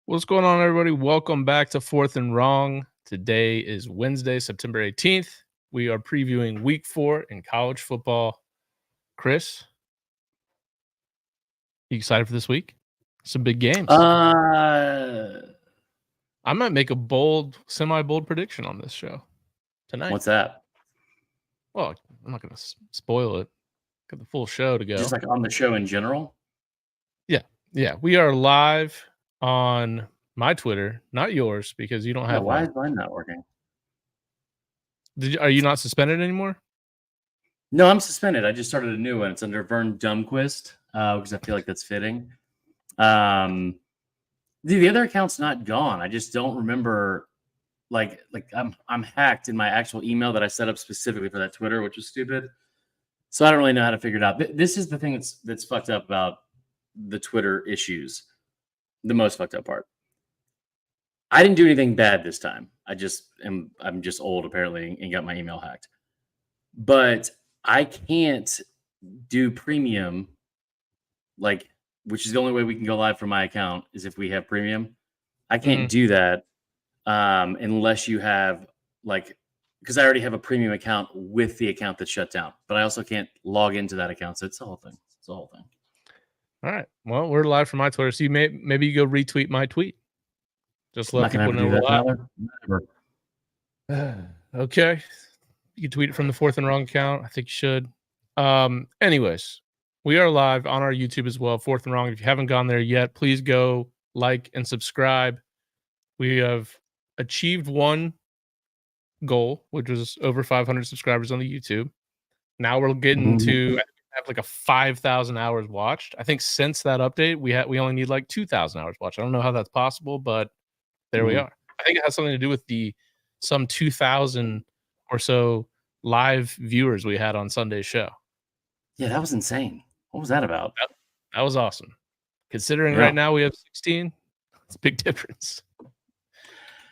What's going on, everybody? Welcome back to Fourth and Wrong. Today is Wednesday, September 18th. We are previewing Week 4 in college football. Chris, you excited for this week? Some big games. I might make a semi-bold prediction on this show tonight. What's that? Well, I'm not going to spoil it. Got the full show to go. Just like on the show in general? Yeah. We are live on my Twitter, not yours, because you don't have why is mine not working? Are you not suspended anymore? No, I'm suspended. I just started a new one. It's under Vern Dumquist because I feel like that's fitting. The other account's not gone. I just don't remember. Like I'm hacked in my actual email that I set up specifically for that Twitter, which was stupid. So I don't really know how to figure it out. This is the thing that's fucked up about the Twitter issues. The most fucked up part. I didn't do anything bad this time. I'm just old apparently and got my email hacked. But I can't do premium, which is the only way we can go live from my account is if we have premium. I can't do that unless you have because I already have a premium account with the account that's shut down. But I also can't log into that account. So it's the whole thing. All right. Well, we're live from my Twitter. So maybe you go retweet my tweet. Just let people know we're live. Okay. You can tweet it from the Fourth and Wrong account. I think you should. Anyways, we are live on our YouTube as well, Fourth and Wrong. If you haven't gone there yet, please go like and subscribe. We have achieved one goal, which was over 500 subscribers on the YouTube. Now we're getting to have a 5,000 hours watched. I think since that update, we only need 2,000 hours watched. I don't know how that's possible, but there we are. I think it has something to do with some 2,000 or so live viewers we had on Sunday's show. Yeah, that was insane. What was that about? That was awesome. Considering right now we have 16, it's a big difference.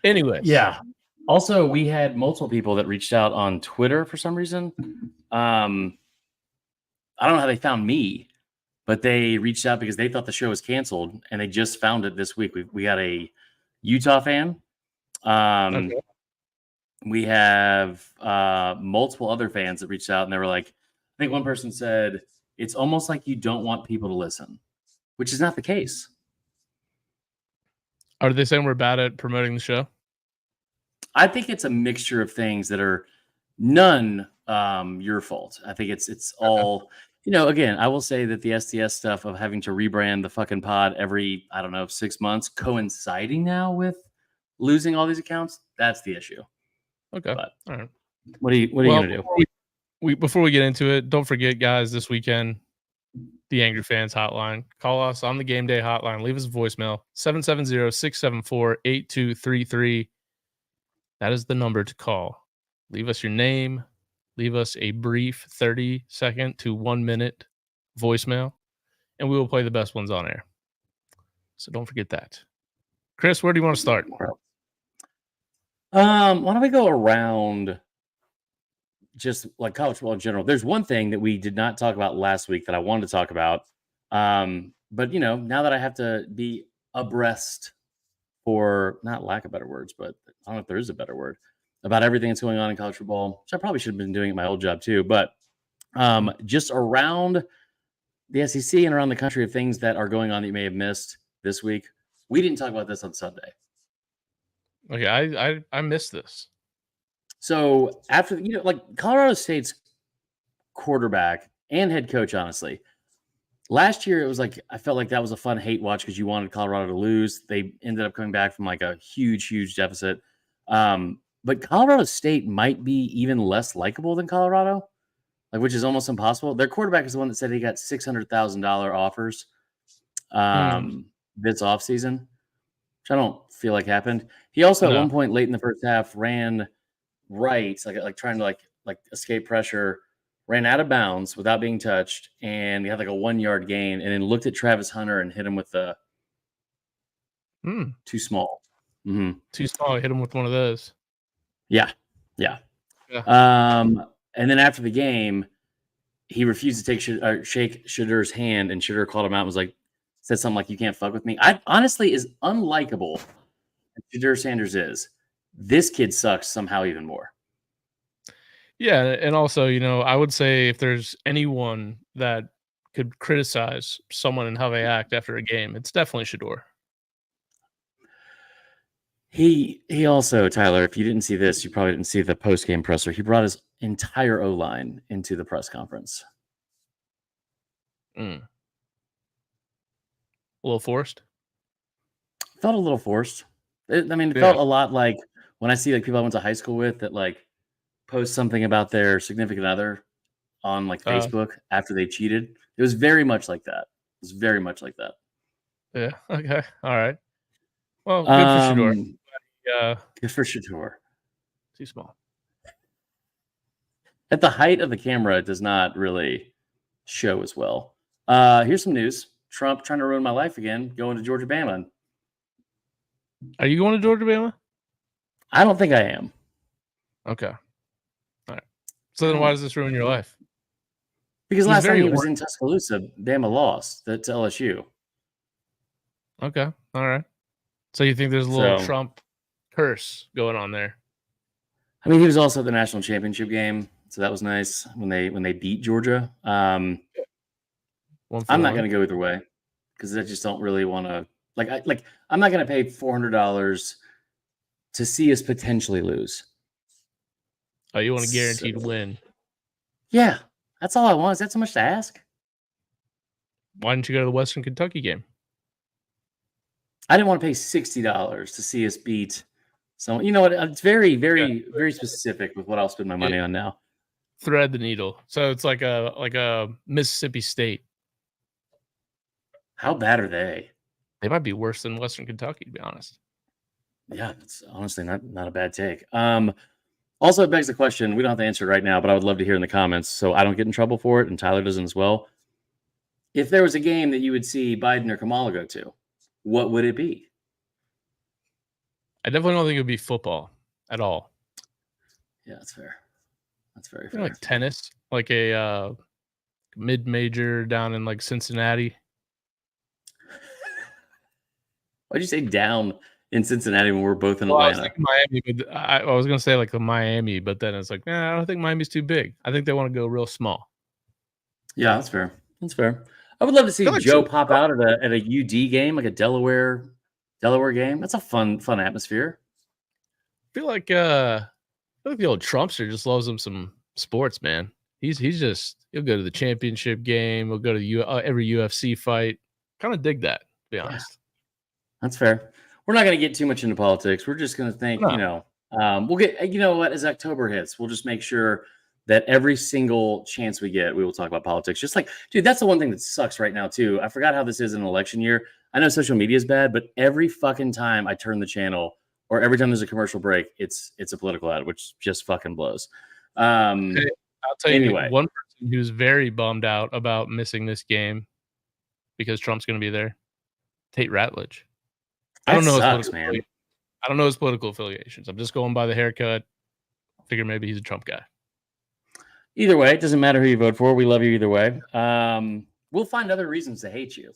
Anyways. Yeah. Also, we had multiple people that reached out on Twitter for some reason. I don't know how they found me, but they reached out because they thought the show was canceled, and they just found it this week. We got a Utah fan. Okay. We have multiple other fans that reached out, and they were like, I think one person said, it's almost like you don't want people to listen, which is not the case. Are they saying we're bad at promoting the show? I think it's a mixture of things that are none your fault. I think it's all, again, I will say that the SDS stuff of having to rebrand the fucking pod every, 6 months, coinciding now with losing all these accounts, that's the issue. Okay. But, all right. What are you going to do? Before we get into it, don't forget, guys, this weekend, the Angry Fans hotline. Call us on the game day hotline. Leave us a voicemail, 770-674-8233. That is the number to call. Leave us your name. Leave us a brief 30-second to 1 minute voicemail, and we will play the best ones on air. So don't forget that. Chris, where do you want to start? Why don't we go around just like college football in general? There's one thing that we did not talk about last week that I wanted to talk about. But now that I have to be abreast, for not lack of better words, but I don't know if there is a better word, about everything that's going on in college football, which I probably should have been doing at my old job too. But just around the SEC and around the country of things that are going on that you may have missed this week. We didn't talk about this on Sunday. Okay, I missed this. So after, Colorado State's quarterback and head coach, honestly, last year it was I felt like that was a fun hate watch because you wanted Colorado to lose. They ended up coming back from a huge deficit. But Colorado State might be even less likable than Colorado, which is almost impossible. Their quarterback is the one that said he got $600,000 offers this offseason, which I don't feel like happened. He also at one point late in the first half ran right, trying to escape pressure, ran out of bounds without being touched, and he had a 1 yard gain, and then looked at Travis Hunter and hit him with the too small. Mm-hmm. Too small. Hit him with one of those. Yeah. And then after the game, he refused to shake Shedur's hand, and Shedur called him out and was like, said something like, "You can't fuck with me." I honestly, is unlikable as Shedeur Sanders is, this kid sucks somehow even more. Yeah, and also, I would say if there's anyone that could criticize someone and how they act after a game, it's definitely Shedeur. He also, Tyler, if you didn't see this, you probably didn't see the post-game presser. He brought his entire O-line into the press conference. A little forced? Felt a little forced. It Yeah. felt a lot like when I see like people I went to high school with that like post something about their significant other on like Facebook after they cheated. It was very much like that. It was very much like that. Yeah. Okay. All right. Well, good for Shedeur. Good for Shedeur. Too small. At the height of the camera, it does not really show as well. Here's some news. Trump trying to ruin my life again, going to Georgia Bama. Are you going to Georgia Bama? I don't think I am. Okay. All right. So then why does this ruin your life? Because last time he was in Tuscaloosa, Bama lost to LSU. Okay. All right. So you think there's a little Trump curse going on there? I mean, he was also at the national championship game, so that was nice when they beat Georgia. I'm not going to go either way because I just don't really want to. Like I'm not going to pay $400 to see us potentially lose. Oh, you want a guaranteed win? Yeah, that's all I want. Is that so much to ask? Why didn't you go to the Western Kentucky game? I didn't want to pay $60 to see us beat. So you know what? It's very, very, very specific with what I'll spend my money on now. Thread the needle. So it's like a Mississippi State. How bad are they? They might be worse than Western Kentucky, to be honest. Yeah, it's honestly not a bad take. Also, it begs the question, we don't have to answer it right now, but I would love to hear in the comments so I don't get in trouble for it and Tyler doesn't as well. If there was a game that you would see Biden or Kamala go to, what would it be? I definitely don't think it would be football at all. Yeah, that's fair. That's very fair. Like tennis, like a mid-major down in like Cincinnati. Why'd you say down in Cincinnati when we're both in Atlanta? I was thinking Miami, but I was going to say like a Miami, but then it's like, I don't think Miami's too big. I think they want to go real small. Yeah, that's fair. That's fair. I would love to see Joe pop out at a UD game, like a Delaware game. That's a fun atmosphere. I feel like the old Trumpster just loves him some sports, man. He'll go to the championship game. He'll go to every UFC fight. Kind of dig that, to be honest. That's fair. We're not going to get too much into politics. We're just going to think, we'll get, you know what, as October hits, we'll just make sure that every single chance we get, we will talk about politics. Just like, dude, that's the one thing that sucks right now, too. I forgot how this is in an election year. I know social media is bad, but every fucking time I turn the channel or every time there's a commercial break, it's a political ad, which just fucking blows. I'll tell you, one person who's very bummed out about missing this game because Trump's going to be there, Tate Ratledge. I don't know his political affiliations. I'm just going by the haircut. Figure maybe he's a Trump guy. Either way, it doesn't matter who you vote for. We love you either way. We'll find other reasons to hate you,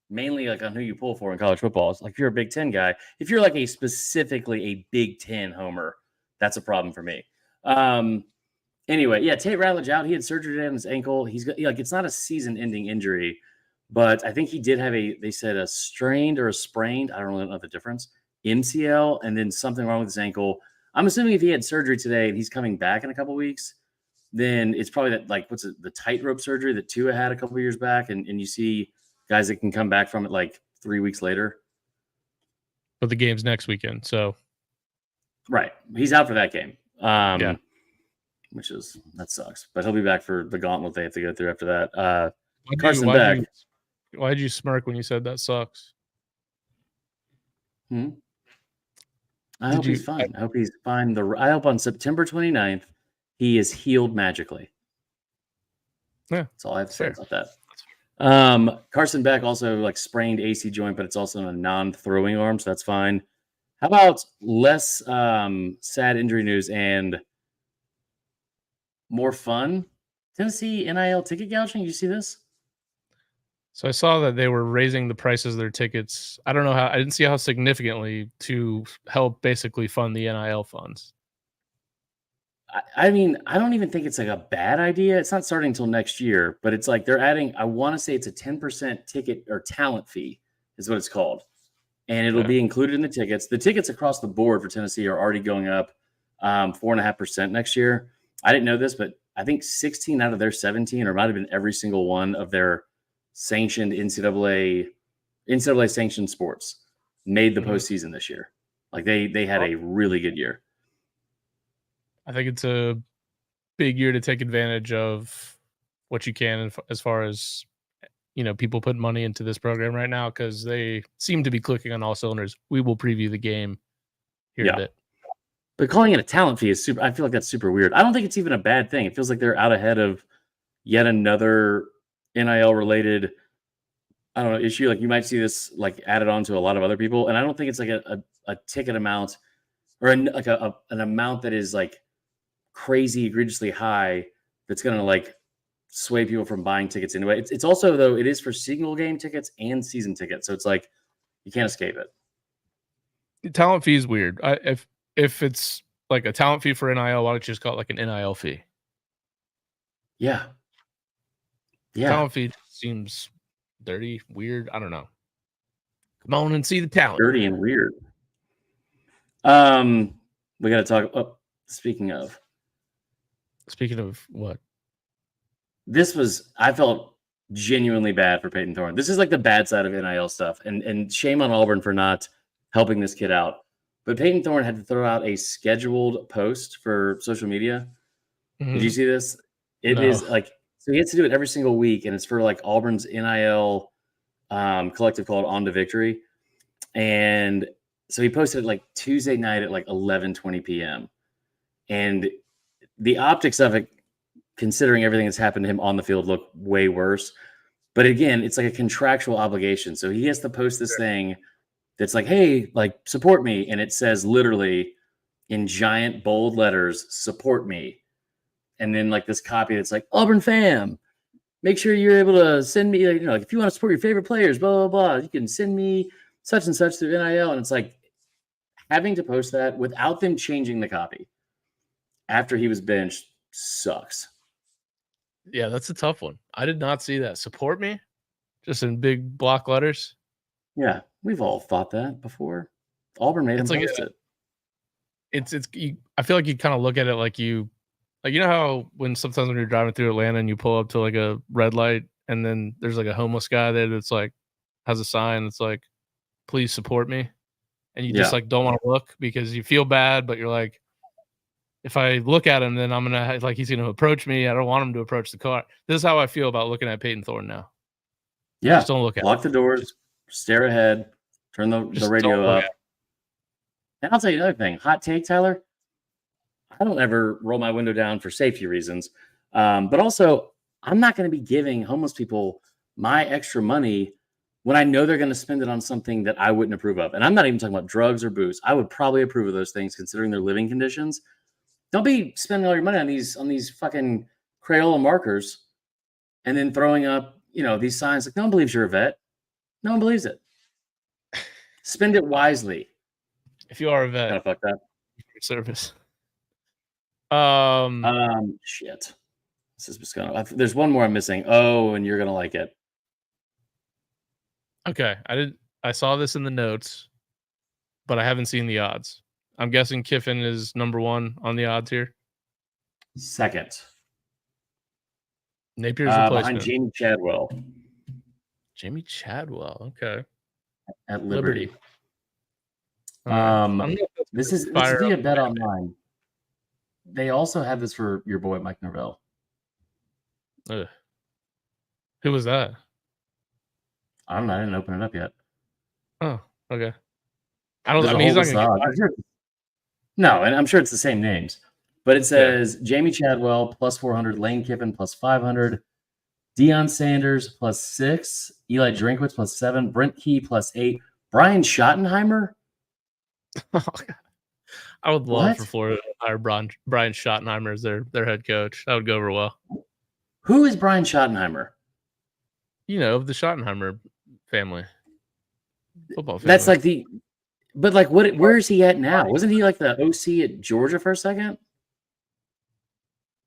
mainly like on who you pull for in college football. It's like if you're a Big Ten guy, if you're like specifically a Big Ten homer, that's a problem for me. Anyway, yeah, Tate Ratledge out. He had surgery on his ankle. He's got it's not a season-ending injury, but I think he did have they said a strained or a sprained, I don't really know the difference, MCL, and then something wrong with his ankle. I'm assuming if he had surgery today and he's coming back in a couple weeks, then it's probably that, like, the tightrope surgery that Tua had a couple of years back, and you see guys that can come back from it like 3 weeks later. But the game's next weekend, so. Right. He's out for that game. That sucks. But he'll be back for the gauntlet they have to go through after that. Carson Beck. Why did you smirk when you said that sucks? I hope he's fine. I hope he's fine. I hope on September 29th, he is healed magically. Yeah. That's all I have to say about that. Carson Beck also sprained AC joint, but it's also a non-throwing arm, so that's fine. How about less sad injury news and more fun? Tennessee NIL ticket gouging. You see this? So I saw that they were raising the prices of their tickets. I don't know how. I didn't see how significantly to help basically fund the NIL funds. I mean, I don't even think it's like a bad idea. It's not starting until next year, but it's like they're adding, I want to say it's a 10% ticket or talent fee is what it's called. And it'll be included in the tickets. The tickets across the board for Tennessee are already going up 4.5% next year. I didn't know this, but I think 16 out of their 17, or might have been every single one of their sanctioned NCAA sanctioned sports made the postseason this year. Like they had a really good year. I think it's a big year to take advantage of what you can as far as, people put money into this program right now because they seem to be clicking on all cylinders. We will preview the game here in a bit. But calling it a talent fee is super. I feel like that's super weird. I don't think it's even a bad thing. It feels like they're out ahead of yet another NIL related, I don't know, issue. Like you might see this like added on to a lot of other people. And I don't think it's like a ticket amount or an amount that is like crazy, egregiously high that's going to like sway people from buying tickets anyway. It's also, though, it is for single game tickets and season tickets. So it's like you can't escape it. The talent fee is weird. If it's like a talent fee for NIL, why don't you just call it like an NIL fee? Yeah. Talent fee seems dirty, weird. I don't know. Come on and see the talent. Dirty and weird. We got to talk. Oh, speaking of what? I felt genuinely bad for Peyton Thorne. This is like the bad side of NIL stuff. And shame on Auburn for not helping this kid out. But Peyton Thorne had to throw out a scheduled post for social media. Mm-hmm. Did you see this? It is like, so he has to do it every single week. And it's for like Auburn's NIL collective called On to Victory. And so he posted it like Tuesday night at like 11:20 p.m. And the optics of it, considering everything that's happened to him on the field, look way worse. But again, it's like a contractual obligation. So he has to post this thing that's like, hey, like, support me. And it says literally in giant bold letters, support me. And then like this copy that's like, Auburn fam, make sure you're able to send me, like if you want to support your favorite players, blah, blah, blah, you can send me such and such through NIL. And it's like having to post that without them changing the copy after he was benched sucks. Yeah, that's a tough one. I did not see that. Support me? Just in big block letters? Yeah, we've all thought that before. Auburn made him post it. I feel like you kind of look at it like you know how sometimes when you're driving through Atlanta and you pull up to like a red light and then there's like a homeless guy there that's like has a sign that's like, please support me. And you just like don't want to look because you feel bad, but you're like, if I look at him, then I'm gonna he's gonna approach me. I don't want him to approach the car. This is how I feel about looking at Peyton Thorne now. Yeah, just don't look at. Lock the doors, stare ahead, turn the radio up. And I'll tell you another thing. Hot take, Tyler. I don't ever roll my window down for safety reasons, but also I'm not going to be giving homeless people my extra money when I know they're going to spend it on something that I wouldn't approve of. And I'm not even talking about drugs or booze. I would probably approve of those things considering their living conditions. Don't be spending all your money on these fucking Crayola markers and then throwing up, these signs like no one believes you're a vet. No one believes it. Spend it wisely. If you are a vet, kind of fucked up. Service. Shit. This is just there's one more I'm missing. Oh, and you're gonna like it. Okay, I saw this in the notes, but I haven't seen the odds. I'm guessing Kiffin is number one on the odds here. Second. Napier's replacement. Behind Jamie Chadwell. Jamie Chadwell, okay. At Liberty. This is via Bet Online. They also have this for your boy Mike Norvell. Who was that? I don't know. I didn't open it up yet. Oh, okay. He's not gonna get No, and I'm sure it's the same names. But it says Jamie Chadwell plus 400, Lane Kiffin plus 500, Deion Sanders plus 6, Eli Drinkwitz plus 7, Brent Key plus 8, Brian Schottenheimer. I would love for Florida to hire Brian Schottenheimer as their head coach. That would go over well. Who is Brian Schottenheimer? of the Schottenheimer family, football family. That's like but like where is he at now? Wasn't he like the OC at Georgia for a second?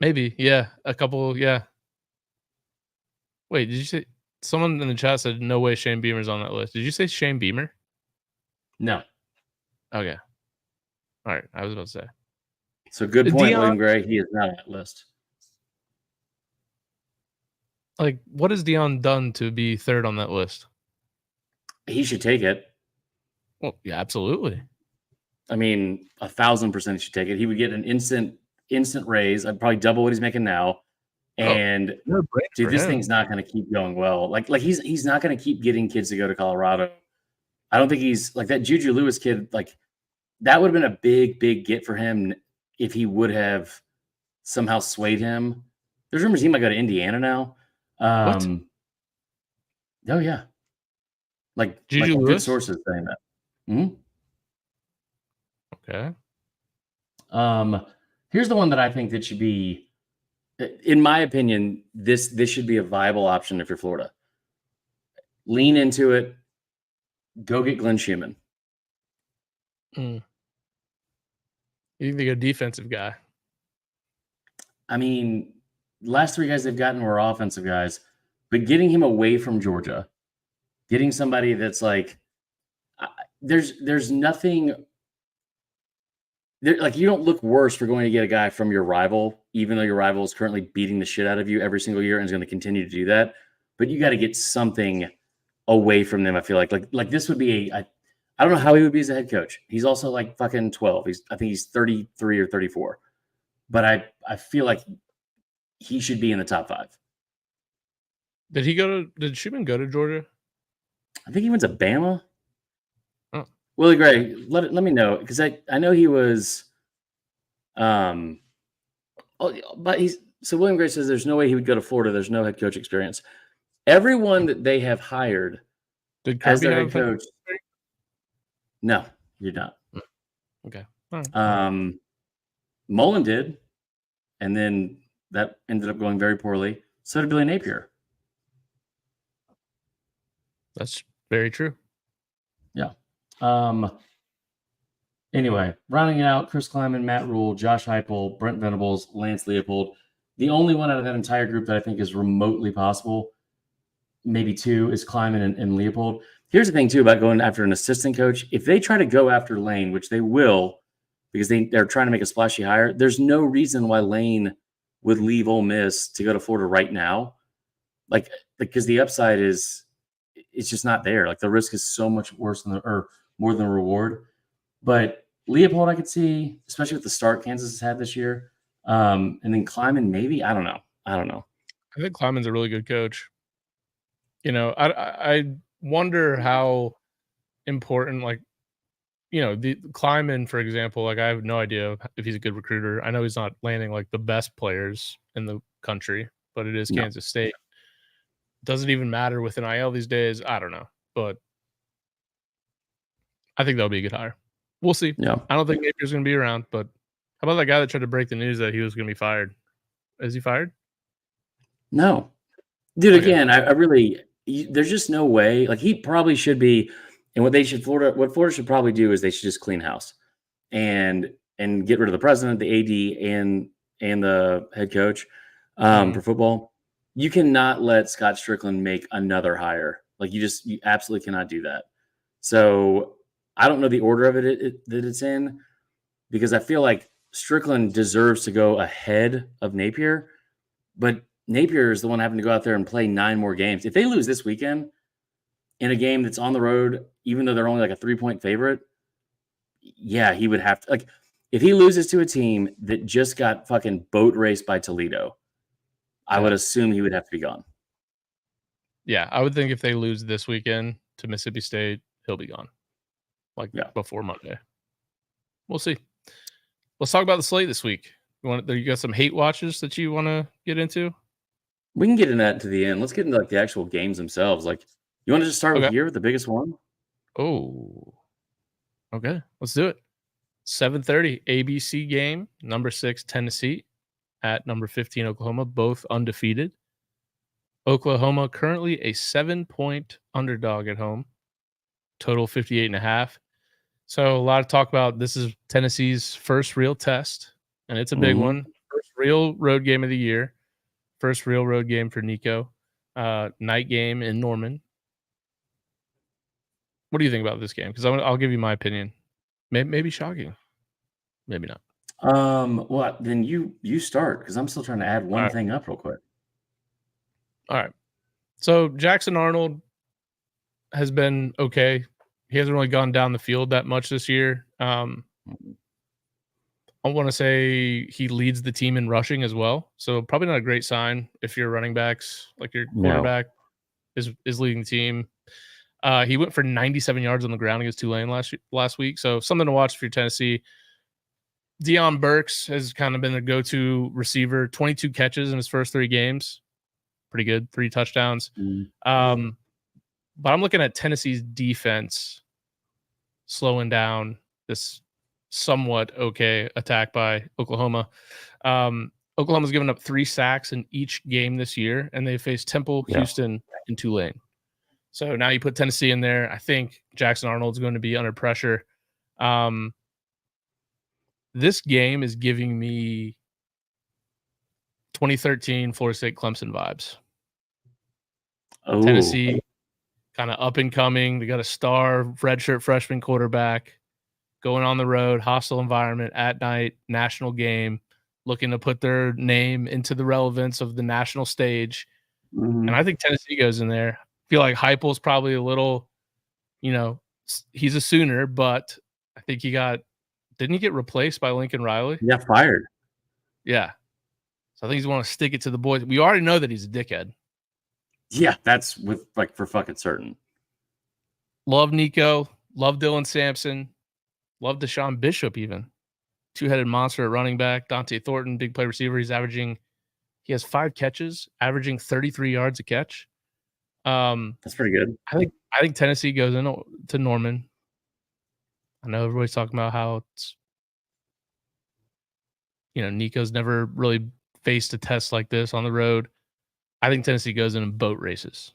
Maybe, yeah, a couple, yeah. Wait, did you say someone in the chat said no way Shane Beamer's on that list? Did you say Shane Beamer? No. Okay. All right, I was about to say. So good point, William Gray. He is not on that list. Like, what has Deion done to be third on that list? He should take it. Well, yeah, absolutely. I mean, 1,000% he should take it. He would get an instant raise. I'd probably double what he's making now. And dude, this thing's not going to keep going well. Like he's not going to keep getting kids to go to Colorado. I don't think he's like that Juju Lewis kid. Like that would have been a big get for him if he would have somehow swayed him. There's rumors he might go to Indiana now. What? Oh yeah, like Juju Lewis? Good sources saying that. Mm-hmm. Okay. Here's the one that I think that should be, in my opinion, this should be a viable option if you're Florida. Lean into it. Go get Glenn Schumann. You think they go defensive guy? I mean, last 3 guys they've gotten were offensive guys, but getting him away from Georgia, getting somebody that's like, there's nothing. Like you don't look worse for going to get a guy from your rival, even though your rival is currently beating the shit out of you every single year and is going to continue to do that. But you got to get something away from them. I feel like this would be I don't know how he would be as a head coach. He's also like fucking 12. I think he's 33 or 34. But I feel like he should be in the top 5. Did Schumann go to Georgia? I think he went to Bama. Oh. Willie Gray, let me know, because I know he was but William Gray says there's no way he would go to Florida. There's no head coach experience. Everyone that they have hired as their head coach. No, you're not. Okay. All right. Mullen did, and then that ended up going very poorly. So did Billy Napier. That's very true. Yeah. Anyway, rounding it out, Chris Kleiman, Matt Rule, Josh Heupel, Brent Venables, Lance Leopold. The only one out of that entire group that I think is remotely possible, maybe 2, is Kleiman and Leopold. Here's the thing, too, about going after an assistant coach. If they try to go after Lane, which they will, because they're trying to make a splashy hire, there's no reason why Lane would leave Ole Miss to go to Florida right now. Like because the upside it's just not there. Like the risk is so much worse or more than the reward. But Leopold, I could see, especially with the start Kansas has had this year. And then Kleiman, maybe. I don't know. I think Kleiman's a really good coach. I wonder how important, like, the Kleiman, for example, like I have no idea if he's a good recruiter. I know he's not landing like the best players in the country, but it is Kansas State. Does it even matter with an IL these days? I don't know, but I think that'll be a good hire. We'll see. Yeah. I don't think Napier's going to be around, but how about that guy that tried to break the news that he was going to be fired? Is he fired? No. Dude, okay. Again, I really there's just no way. Like he probably should be, and what Florida should probably do is they should just clean house and get rid of the president, the AD, and the head coach for football. You cannot let Scott Strickland make another hire. Like you absolutely cannot do that. So I don't know the order of it that it's in, because I feel like Strickland deserves to go ahead of Napier, but Napier is the one having to go out there and play 9 more games. If they lose this weekend in a game that's on the road, even though they're only like a 3-point favorite, yeah, he would have to, like, if he loses to a team that just got fucking boat raced by Toledo, I would assume he would have to be gone. Yeah, I would think if they lose this weekend to Mississippi State, he'll be gone. Before Monday. We'll see. Let's talk about the slate this week. You got some hate watches that you want to get into? We can get into that to the end. Let's get into like the actual games themselves. Like, you want to just start with here, the biggest one? Oh, okay. Let's do it. 7:30 ABC game. Number 6 Tennessee at number 15 Oklahoma, both undefeated. Oklahoma currently a 7-point underdog at home. Total 58.5. So a lot of talk about this is Tennessee's first real test, and it's a big one. First real road game of the year. First real road game for Nico. Night game in Norman. What do you think about this game? Because I'll give you my opinion. Maybe shocking. Maybe not. Well, then you start because I'm still trying to add one thing up real quick. All right. So Jackson Arnold has been okay. He hasn't really gone down the field that much this year. I want to say he leads the team in rushing as well. So probably not a great sign if your running backs, like your quarterback, is leading the team. He went for 97 yards on the ground against Tulane last week. So something to watch for Tennessee. Deion Burks has kind of been the go-to receiver. 22 catches in his first 3 games. Pretty good. 3 touchdowns. But I'm looking at Tennessee's defense slowing down this somewhat okay attack by Oklahoma. Oklahoma's given up 3 sacks in each game this year, and they faced Temple, Houston, and Tulane. So now you put Tennessee in there. I think Jackson Arnold's going to be under pressure. This game is giving me 2013 Florida State Clemson vibes. Tennessee kind of up and coming. They got a star redshirt freshman quarterback going on the road, hostile environment at night, national game, looking to put their name into the relevance of the national stage. And I think Tennessee goes in there. I feel like Heupel's probably a little, he's a Sooner, but I think didn't he get replaced by Lincoln Riley? He got fired. Yeah. So I think he's want to stick it to the boys. We already know that he's a dickhead. Yeah, that's for fucking certain. Love Nico. Love Dylan Sampson. Love Deshaun Bishop even. 2-headed monster at running back. Dante Thornton, big play receiver. He has 5 catches, averaging 33 yards a catch. That's pretty good. I think Tennessee goes into Norman. I know everybody's talking about how it's, Nico's never really faced a test like this on the road. I think Tennessee goes in boat races.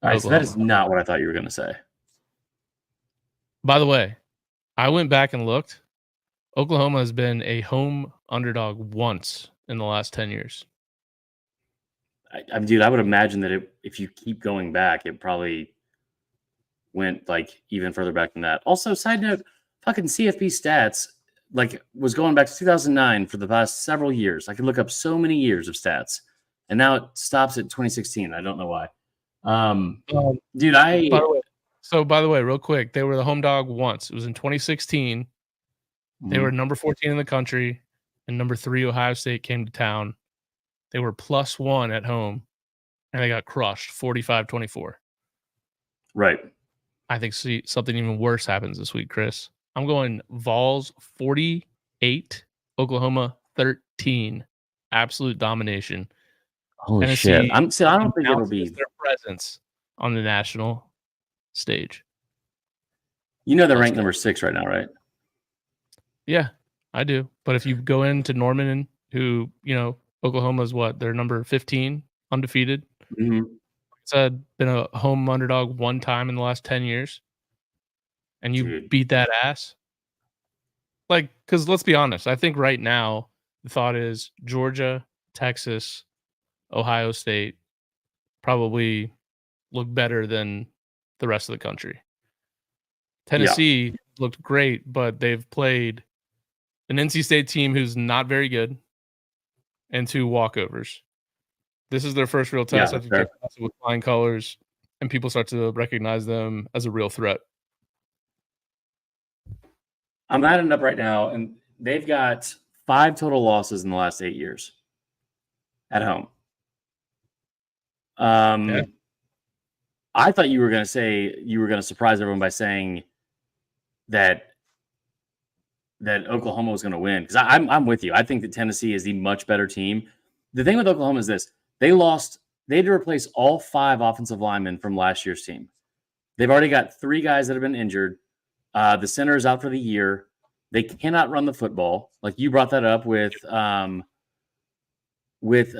All right, so that is not what I thought you were going to say. By the way, I went back and looked. Oklahoma has been a home underdog once in the last 10 years. Dude, I would imagine that if you keep going back, it probably went even further back than that. Also, side note, fucking CFB stats was going back to 2009 for the past several years. I could look up so many years of stats, and now it stops at 2016. I don't know why. Dude, By the way, real quick, they were the home dog once. It was in 2016. They were number 14 in the country, and number 3 Ohio State came to town. They were +1 at home, and they got crushed 45-24. Right. I think something even worse happens this week, Chris. I'm going Vols 48, Oklahoma 13. Absolute domination. Holy shit! I don't think it'll be their presence on the national stage. They're ranked number 6 right now, right? Yeah, I do. But if you go into Norman, who Oklahoma's they're number 15, undefeated. It's been a home underdog one time in the last 10 years, and you beat that ass. Because let's be honest, I think right now the thought is Georgia, Texas, Ohio State probably look better than the rest of the country. Tennessee looked great, but they've played an NC State team who's not very good and 2 walkovers. This is their first real test. I think they pass it with flying colors, and people start to recognize them as a real threat. I'm adding up right now, and they've got 5 total losses in the last 8 years at home. I thought you were going to surprise everyone by saying that Oklahoma was going to win, because I'm with you. I think that Tennessee is the much better team. The thing with Oklahoma is this: they had to replace all 5 offensive linemen from last year's team. They've already got 3 guys that have been injured. The center is out for the year. They cannot run the football. Like you brought that up with with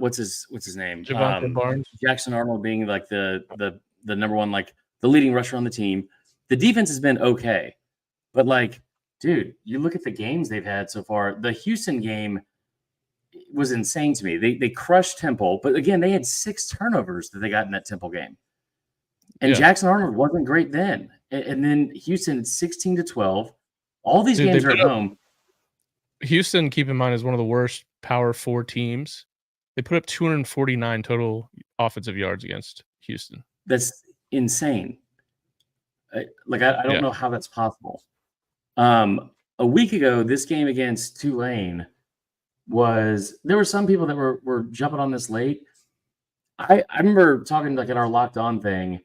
what's his name? Javonte Barnes. Jackson Arnold being like the number one, like the leading rusher on the team. The defense has been okay, but like, dude, you look at the games they've had so far. The Houston game was insane to me. They crushed Temple, but again, they had 6 turnovers that they got in that Temple game. And Jackson Arnold wasn't great then. And then Houston 16-12. All these games are at home. Houston, keep in mind, is one of the worst Power 4 teams. They put up 249 total offensive yards against Houston. That's insane. I don't know how that's possible. A week ago, this game against Tulane there were some people that were jumping on this late. I remember talking like in our Locked On thing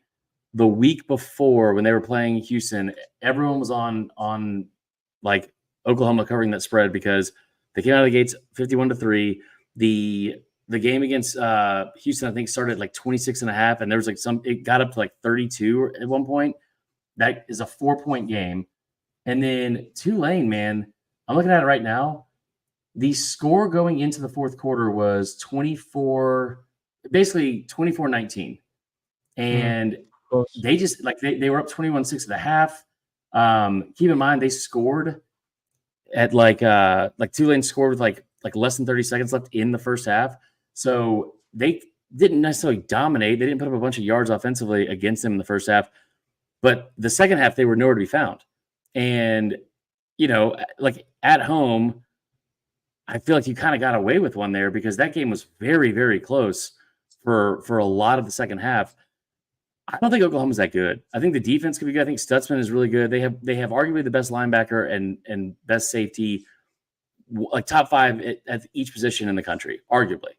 the week before when they were playing Houston. Everyone was on like Oklahoma covering that spread because they came out of the gates 51-3. The game against Houston, I think, started at like 26.5, and there was like it got up to like 32 at one point. That is a 4-point game. And then Tulane, man, I'm looking at it right now. The score going into the fourth quarter was 24-19. And they just like they were up 21-6 at the half. Keep in mind they scored at like Tulane scored with like less than 30 seconds left in the first half. So they didn't necessarily dominate. They didn't put up a bunch of yards offensively against them in the first half. But the second half, they were nowhere to be found. And, like at home, I feel like you kind of got away with one there because that game was very, very close for a lot of the second half. I don't think Oklahoma's that good. I think the defense could be good. I think Stutzman is really good. They have arguably the best linebacker and best safety, like top 5 at each position in the country, arguably.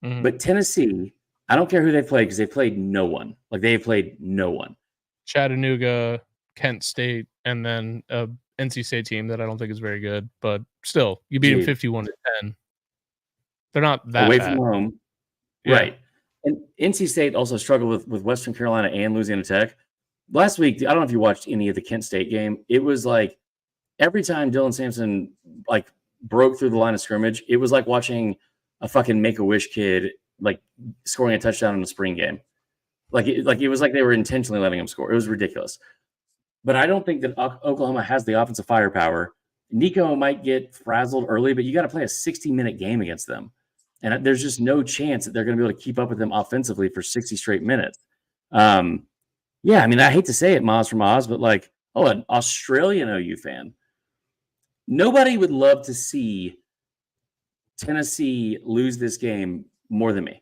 Mm-hmm. But Tennessee, I don't care who they played because they played no one. Like they have played no one. Chattanooga, Kent State, and then a NC State team that I don't think is very good, but still, you beat them 51-10. They're not that away bad. From home, right? And NC State also struggled with Western Carolina and Louisiana Tech last week. I don't know if you watched any of the Kent State game. It was like every time Dylan Sampson like broke through the line of scrimmage, it was like watching a fucking Make-A-Wish kid like scoring a touchdown in a spring game. It was like they were intentionally letting him score. It was ridiculous. But I don't think that Oklahoma has the offensive firepower. Nico might get frazzled early, but you got to play a 60-minute game against them. And there's just no chance that they're going to be able to keep up with them offensively for 60 straight minutes. I mean, I hate to say it, Moz from Oz, but like, an Australian OU fan. Nobody would love to see Tennessee lose this game more than me.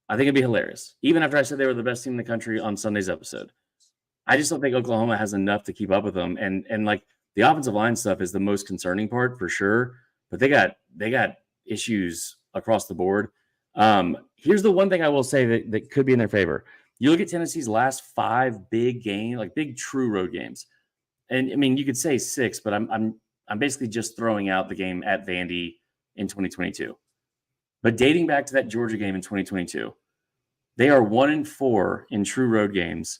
I think it'd be hilarious. Even after I said they were the best team in the country on Sunday's episode. I just don't think Oklahoma has enough to keep up with them. And like the offensive line stuff is the most concerning part for sure. But they got issues across the board. Here's the one thing I will say that could be in their favor. You look at Tennessee's last 5 big games, like big true road games. And I mean, you could say 6, but I'm basically just throwing out the game at Vandy in 2022. But dating back to that Georgia game in 2022, they are 1-4 in true road games.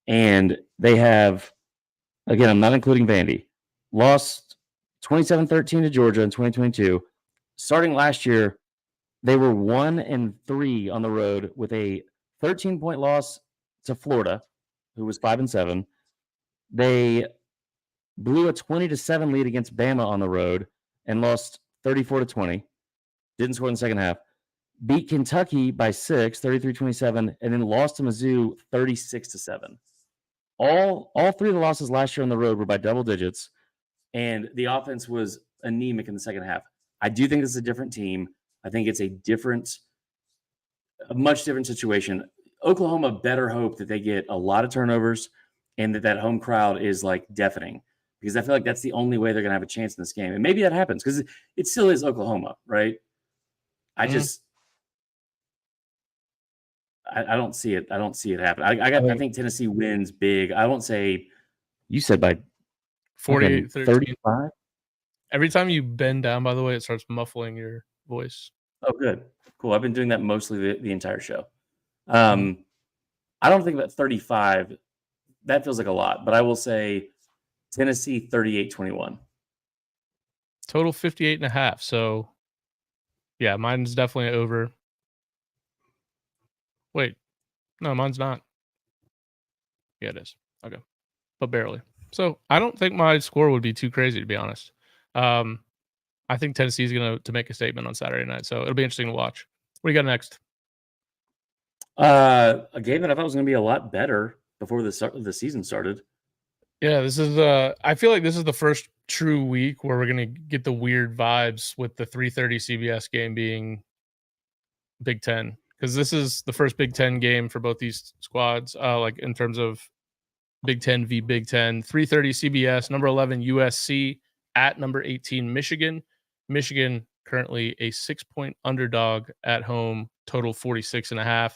And they have, again, I'm not including Vandy, lost 27-13 to Georgia in 2022. Starting last year, they were 1-3 on the road with a 13-point loss to Florida, who was 5-7. They blew a 20-7 lead against Bama on the road and lost 34-20. Didn't score in the second half. Beat Kentucky by 6, 33-27, and then lost to Mizzou 36-7. All 3 of the losses last year on the road were by double digits, and the offense was anemic in the second half. I do think this is a different team. I think it's a much different situation. Oklahoma better hope that they get a lot of turnovers and that home crowd is like deafening, because I feel like that's the only way they're going to have a chance in this game. And maybe that happens because it still is Oklahoma, right? I don't see it. I don't see it happen. I think Tennessee wins big. I won't say you said by 48-35. Every time you bend down, by the way, it starts muffling your voice. Oh, good. Cool. I've been doing that mostly the entire show. I don't think about 35. That feels like a lot, but I will say Tennessee 38-21. Total 58.5. So Yeah, mine's definitely over. Wait, no, mine's not. Yeah, it is. Okay, but barely. So I don't think my score would be too crazy, to be honest. I think Tennessee's going to make a statement on Saturday night, so it'll be interesting to watch. What do you got next? A game that I thought was going to be a lot better before the season started. Yeah, this is I feel like this is the first true week where we're going to get the weird vibes with the 3:30 CBS game being Big Ten, because this is the first Big Ten game for both these squads, like in terms of Big Ten v Big Ten. 3:30 CBS, number 11 USC at number 18 Michigan. Michigan currently a 6-point underdog at home, total 46.5.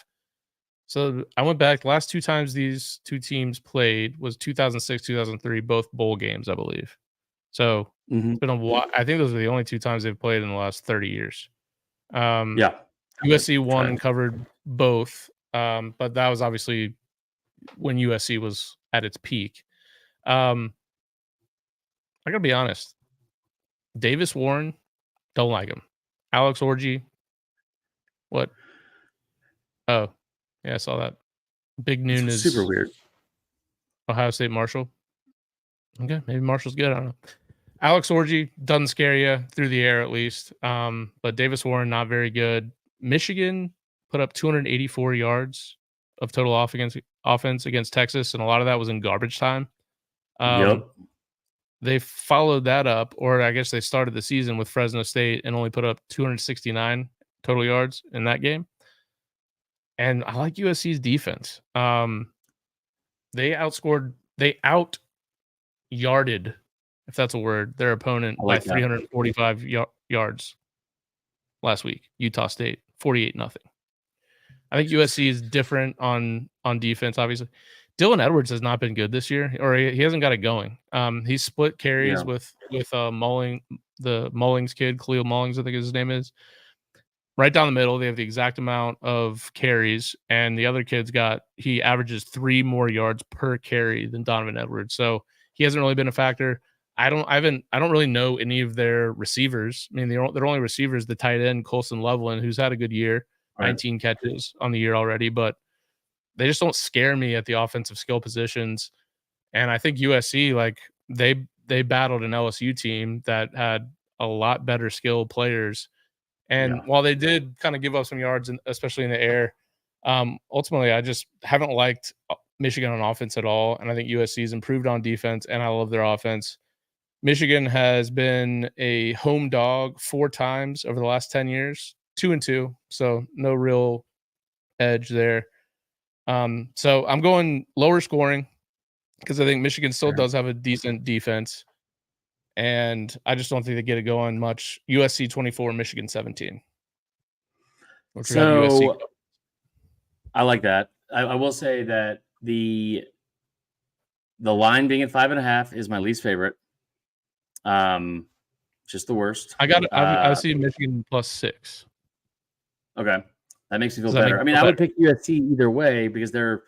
So I went back. The last two times these two teams played was 2006, 2003, both bowl games, I believe. So it's been a while. I think those are the only two times they've played in the last 30 years. Yeah. USC won and covered both, but that was obviously when USC was at its peak. I gotta be honest. Davis Warren, don't like him. Alex Orji, what? Oh, yeah, I saw that. Big Noon is super weird. Ohio State Marshall. Okay, maybe Marshall's good. I don't know. Alex Orji doesn't scare you through the air, at least. But Davis Warren, not very good. Michigan put up 284 yards of total offense against Texas, and a lot of that was in garbage time. Yep. They followed that up, or I guess they started the season with Fresno State and only put up 269 total yards in that game. And I like USC's defense. They out yarded, if that's a word, their opponent by 345 yards last week. Utah State 48-0. I think USC is different on defense. Obviously, Dylan Edwards has not been good this year, or he hasn't got it going. He split carries with Mulling, the Mullings kid, Khalil Mullings, I think his name is. Right down the middle, they have the exact amount of carries, and the other kid's he averages 3 more yards per carry than Donovan Edwards. So he hasn't really been a factor. I don't really know any of their receivers. I mean, their only receiver is the tight end Colson Loveland, who's had a good year, 19 catches on the year already, but they just don't scare me at the offensive skill positions. And I think USC, like they battled an LSU team that had a lot better skilled players. And while they did kind of give up some yards, especially in the air, ultimately I just haven't liked Michigan on offense at all. And I think USC's improved on defense, and I love their offense. Michigan has been a home dog 4 times over the last 10 years, 2-2. So no real edge there. So I'm going lower scoring because I think Michigan still does have a decent defense. And I just don't think they get it going much. USC 24, Michigan 17. So I like that. I will say that the line being at 5.5 is my least favorite. Just the worst. I see Michigan +6. Okay, that makes me feel better. I mean, I would pick USC either way because they're.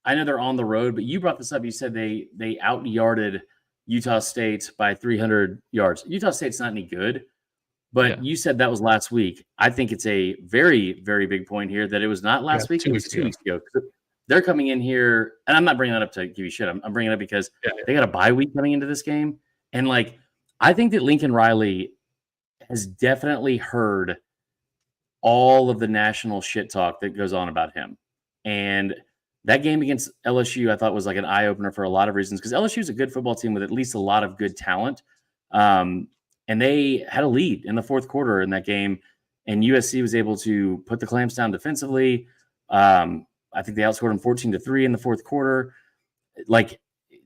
I know they're on the road, but you brought this up. You said they out-yarded Utah State by 300 yards. Utah State's not any good, but you said that was last week. I think it's a very, very big point here that it was not last week. It was 2 weeks ago. They're coming in here, and I'm not bringing that up to give you shit. I'm bringing it up because they got a bye week coming into this game. And, I think that Lincoln Riley has definitely heard all of the national shit talk that goes on about him. And that game against LSU, I thought was an eye-opener for a lot of reasons because LSU is a good football team with at least a lot of good talent. And they had a lead in the fourth quarter in that game, and USC was able to put the clamps down defensively. I think they outscored them 14-3 in the fourth quarter.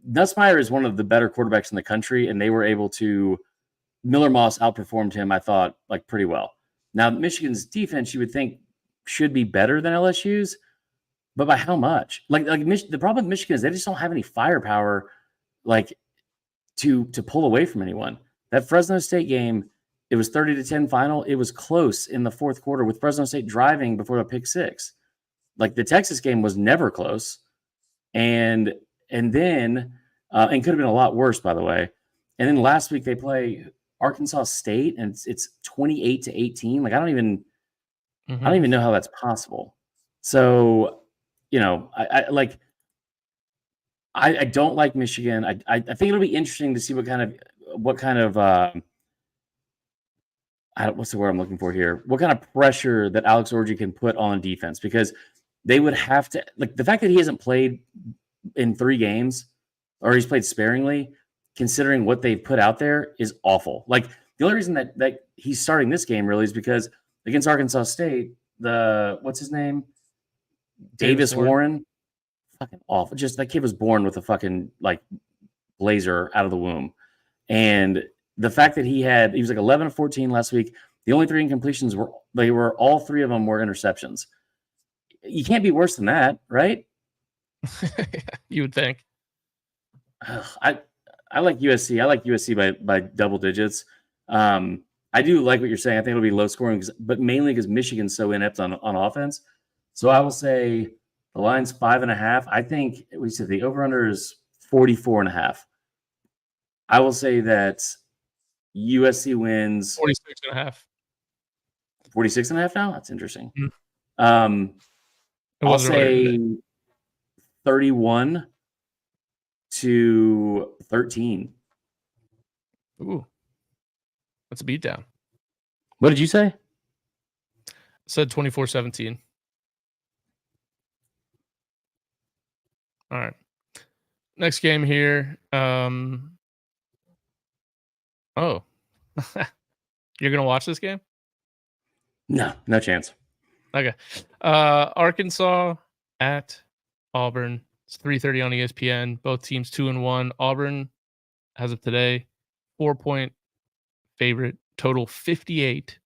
Nussmeier is one of the better quarterbacks in the country, and they were able to – Miller Moss outperformed him, I thought, pretty well. Now, Michigan's defense, you would think, should be better than LSU's, but by how much? The problem with Michigan is they just don't have any firepower, to pull away from anyone. That Fresno State game, it was 30-10 final. It was close in the fourth quarter with Fresno State driving before the pick six. The Texas game was never close, and then and could have been a lot worse, by the way. And then last week they play Arkansas State and it's 28-18. Like I don't even know how that's possible. So, I don't like Michigan. I think it'll be interesting to see what kind of what's the word I'm looking for here? What kind of pressure that Alex Orji can put on defense, because they would have to, like, the fact that he hasn't played in 3 games, or he's played sparingly, considering what they've put out there, is awful. Like, the only reason that he's starting this game really is because against Arkansas State, what's his name? Davis Warren. Fucking awful. Just that kid was born with a fucking like blazer out of the womb. And the fact that he was like 11 of 14 last week. The only 3 incompletions were all 3 of them were interceptions. You can't be worse than that, right? You would think. I like USC. I like USC by double digits. I do like what you're saying. I think it'll be low scoring, but mainly because Michigan's so inept on offense. So I will say the line's 5.5. I think we said the over-under is 44.5. I will say that USC wins 46.5. 46.5 now? That's interesting. Mm-hmm. I'll say 31-13. Ooh. That's a beatdown. What did you say? I said 24-17. All right. Next game here. Oh. You're going to watch this game? No chance. Okay. Arkansas at Auburn. It's 3:30 on ESPN. Both teams 2-1. Auburn, as of today, 4-point favorite. Total 58.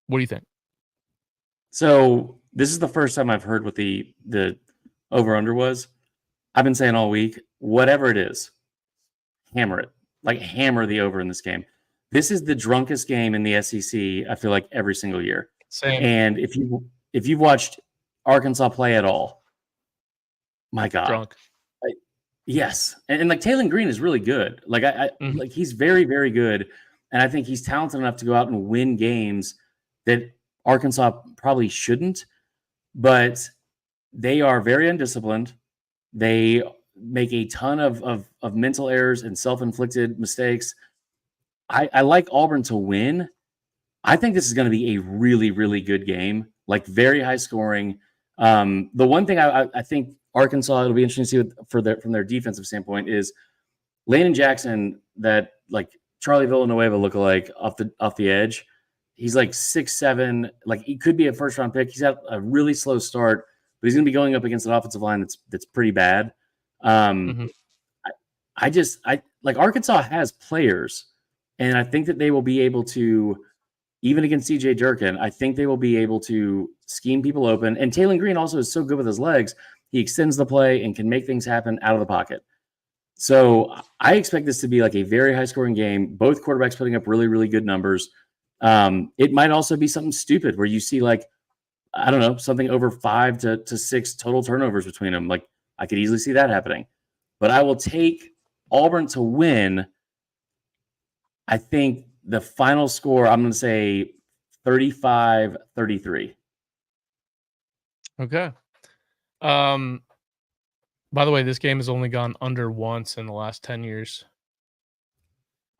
What do you think? So this is the first time I've heard what the over-under was. I've been saying all week, whatever it is, hammer it. Like, hammer the over in this game. This is the drunkest game in the SEC, I feel like, every single year. Same. And if you've watched Arkansas play at all, my God. Drunk. Yes. And like, Taylor Green is really good. Like, like, he's very, very good. And I think he's talented enough to go out and win games that Arkansas probably shouldn't. But they are very undisciplined. They make a ton of mental errors and self-inflicted mistakes. I like Auburn to win. I think this is going to be a really, really good game, like very high scoring. The one thing I think Arkansas, it'll be interesting to see from their defensive standpoint, is Landon Jackson, that like Charlie Villanueva lookalike off the edge. He's like 6'7", like he could be a first round pick. He's had a really slow start, but he's going to be going up against an offensive line that's pretty bad. I like Arkansas has players, and I think that they will be able to, even against CJ Durkin, I think they will be able to scheme people open. And Taylor Green also is so good with his legs. He extends the play and can make things happen out of the pocket. So I expect this to be like a very high scoring game. Both quarterbacks putting up really, really good numbers. It might also be something stupid where you see, like, I don't know, something over 5 to 6 total turnovers between them. Like, I could easily see that happening. But I will take Auburn to win. I think the final score, I'm going to say 35-33. Okay. By the way, this game has only gone under once in the last 10 years.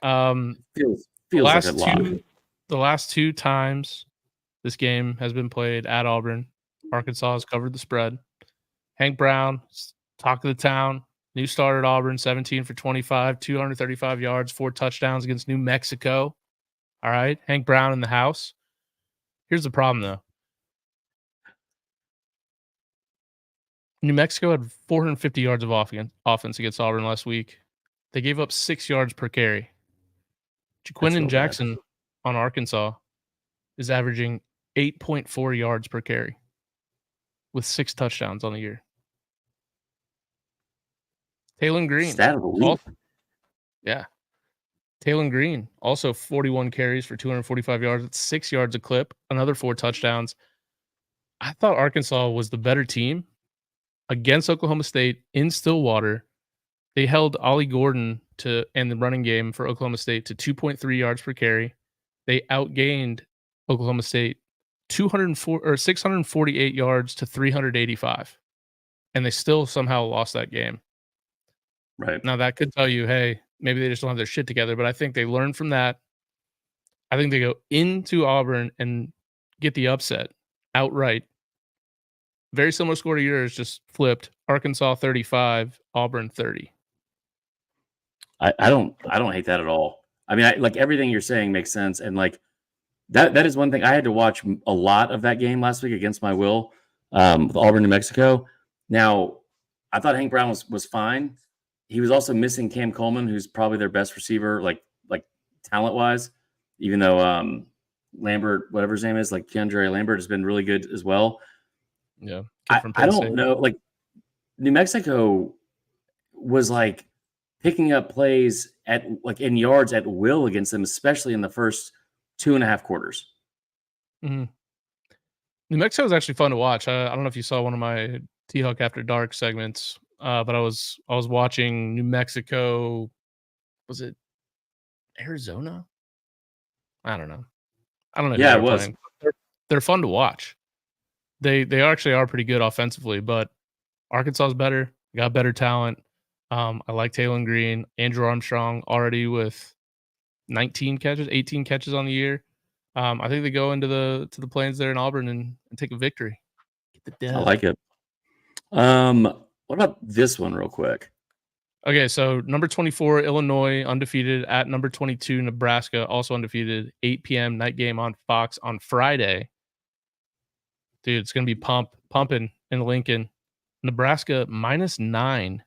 Feels like a lot. The last 2 times this game has been played at Auburn, Arkansas has covered the spread. Hank Brown, talk of the town, new starter at Auburn, 17 for 25, 235 yards, 4 touchdowns against New Mexico. All right, Hank Brown in the house. Here's the problem, though. New Mexico had 450 yards of offense against Auburn last week. They gave up 6 yards per carry. Jaquindon Jackson on Arkansas is averaging 8.4 yards per carry with 6 touchdowns on the year. Taylor Green. Stat of the week. Yeah. Taylor Green, also 41 carries for 245 yards. It's 6 yards a clip, another 4 touchdowns. I thought Arkansas was the better team against Oklahoma State in Stillwater. They held Ollie Gordon and the running game for Oklahoma State to 2.3 yards per carry. They outgained Oklahoma State 648 yards to 385, and they still somehow lost that game. Right. Now that could tell you, hey, maybe they just don't have their shit together, but I think they learned from that. I think they go into Auburn and get the upset outright. Very similar score to yours, just flipped. Arkansas 35, Auburn 30. I don't hate that at all. I mean, like everything you're saying makes sense, and like that is one thing. I had to watch a lot of that game last week against my will with Auburn, New Mexico. Now, I thought Hank Brown was fine. He was also missing Cam Coleman, who's probably their best receiver, like talent wise. Even though Lambert, whatever his name is, like Keandre Lambert, has been really good as well. Yeah, I don't know. Like New Mexico was like picking up plays at like in yards at will against them, especially in the first 2.5 quarters. Mm-hmm. New Mexico is actually fun to watch. I don't know if you saw one of my T-Hawk After Dark segments, but I was watching New Mexico. Was it Arizona? I don't know. Yeah, it was. They're fun to watch. They actually are pretty good offensively, but Arkansas is better. Got better talent. I like Taylon Green, Andrew Armstrong already with 18 catches on the year. I think they go into the Plains there in Auburn and take a victory. Get the dub. I like it. What about this one real quick? Okay, so number 24, Illinois, undefeated at number 22, Nebraska, also undefeated. 8 p.m. night game on Fox on Friday. Dude, it's going to be pumping in Lincoln. Nebraska -9,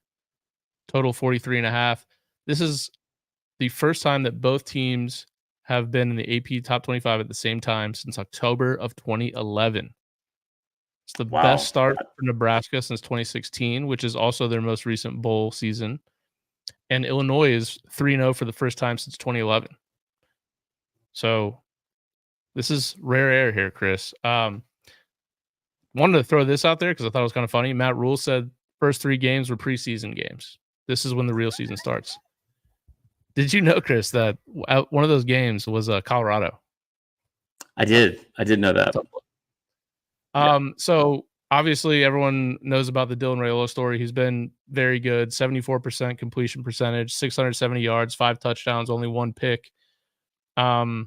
total 43.5. This is the first time that both teams have been in the AP top 25 at the same time since October of 2011. It's the best start for Nebraska since 2016, which is also their most recent bowl season. And Illinois is 3-0 for the first time since 2011. So this is rare air here, Chris. Wanted to throw this out there because I thought it was kind of funny. Matt Rule said first 3 games were preseason games. This is when the real season starts. Did you know, Chris, that one of those games was Colorado? I did know that. So obviously everyone knows about the Dylan Raiola story. He's been very good. 74% completion percentage, 670 yards, 5 touchdowns, only 1 pick. Their